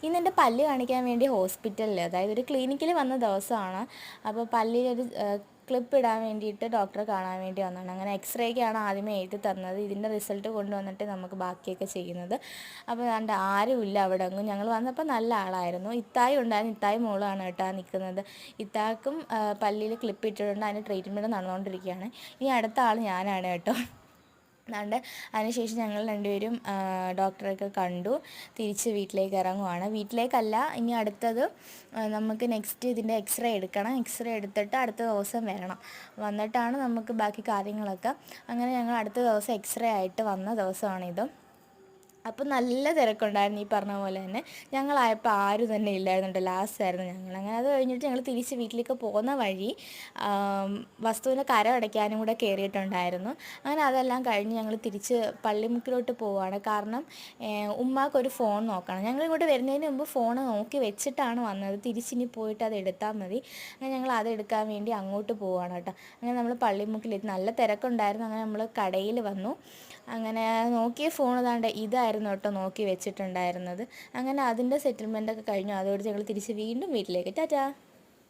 ഇന്നെൻ്റെ പല്ല് കാണിക്കാൻ വേണ്ടി ഹോസ്പിറ്റലിൽ, അതായത് ഒരു ക്ലിനിക്കിൽ വന്ന ദിവസമാണ്. അപ്പോൾ പല്ലിലൊരു ക്ലിപ്പ് ഇടാൻ വേണ്ടിയിട്ട് ഡോക്ടറെ കാണാൻ വേണ്ടി വന്നതാണ്. അങ്ങനെ എക്സ്റേക്കാണ് ആദ്യമേ എഴുതി തന്നത്. ഇതിൻ്റെ റിസൾട്ട് കൊണ്ടുവന്നിട്ട് നമുക്ക് ബാക്കിയൊക്കെ ചെയ്യുന്നത്. അപ്പോൾ അതുകൊണ്ട് ആരുമില്ല അവിടെ അങ്ങ്. ഞങ്ങൾ വന്നപ്പോൾ നല്ല ആളായിരുന്നു. ഇത്തായി ഉണ്ടായിരുന്നു. ഇത്തായി മോളാണ് കേട്ടോ നിൽക്കുന്നത്. ഇത്താക്കും പല്ലിൽ ക്ലിപ്പ് ഇട്ടിട്ടുണ്ട്. അതിന് ട്രീറ്റ്മെൻറ്റ് നടന്നുകൊണ്ടിരിക്കുകയാണ്. ഇനി അടുത്ത ആൾ ഞാനാണ് കേട്ടോ. അതുകൊണ്ട് അതിനുശേഷം ഞങ്ങൾ രണ്ടുപേരും ഡോക്ടറെയൊക്കെ കണ്ടു തിരിച്ച് വീട്ടിലേക്ക് ഇറങ്ങുവാണ്. വീട്ടിലേക്കല്ല, ഇനി അടുത്തത് നമുക്ക് നെക്സ്റ്റ് ഇതിൻ്റെ എക്സ്റേ എടുക്കണം. എക്സ്റേ എടുത്തിട്ട് അടുത്ത ദിവസം വരണം. വന്നിട്ടാണ് നമുക്ക് ബാക്കി കാര്യങ്ങളൊക്കെ. അങ്ങനെ ഞങ്ങൾ അടുത്ത ദിവസം എക്സ്റേ ആയിട്ട് വന്ന ദിവസമാണിത്. അപ്പോൾ നല്ല തിരക്കുണ്ടായിരുന്നു. ഈ പറഞ്ഞ പോലെ തന്നെ ഞങ്ങളായപ്പോൾ ആരും തന്നെ ഇല്ലായിരുന്നുണ്ട്. ലാസ്റ്റായിരുന്നു ഞങ്ങൾ. അങ്ങനെ അത് കഴിഞ്ഞിട്ട് ഞങ്ങൾ തിരിച്ച് വീട്ടിലേക്ക് പോകുന്ന വഴി വസ്തുവിൻ്റെ കരം അടയ്ക്കാനും കൂടെ കയറിയിട്ടുണ്ടായിരുന്നു. അങ്ങനെ അതെല്ലാം കഴിഞ്ഞ് ഞങ്ങൾ തിരിച്ച് പള്ളിമുക്കിലോട്ട് പോവുകയാണ്. കാരണം ഉമ്മാക്കൊരു ഫോൺ നോക്കണം. ഞങ്ങളിങ്ങോട്ട് വരുന്നതിന് മുമ്പ് ഫോൺ നോക്കി വെച്ചിട്ടാണ് വന്നത്. തിരിച്ചിനി പോയിട്ട് അത് എടുത്താൽ മതി. അങ്ങനെ ഞങ്ങൾ അതെടുക്കാൻ വേണ്ടി അങ്ങോട്ട് പോവുകയാണ് കേട്ടോ. അങ്ങനെ നമ്മൾ പള്ളിമുക്കിലെത്തി. നല്ല തിരക്കുണ്ടായിരുന്നു. അങ്ങനെ നമ്മൾ കടയിൽ വന്നു. അങ്ങനെ നോക്കിയ ഫോൺ ഇതായിരുന്നു കേട്ടോ നോക്കി വെച്ചിട്ടുണ്ടായിരുന്നത്. അങ്ങനെ അതിൻ്റെ സെറ്റിൽമെൻറ്റൊക്കെ കഴിഞ്ഞു. അതോടെ ഞങ്ങൾ തിരിച്ച് വീണ്ടും വീട്ടിലേക്ക്. ടാറ്റാ.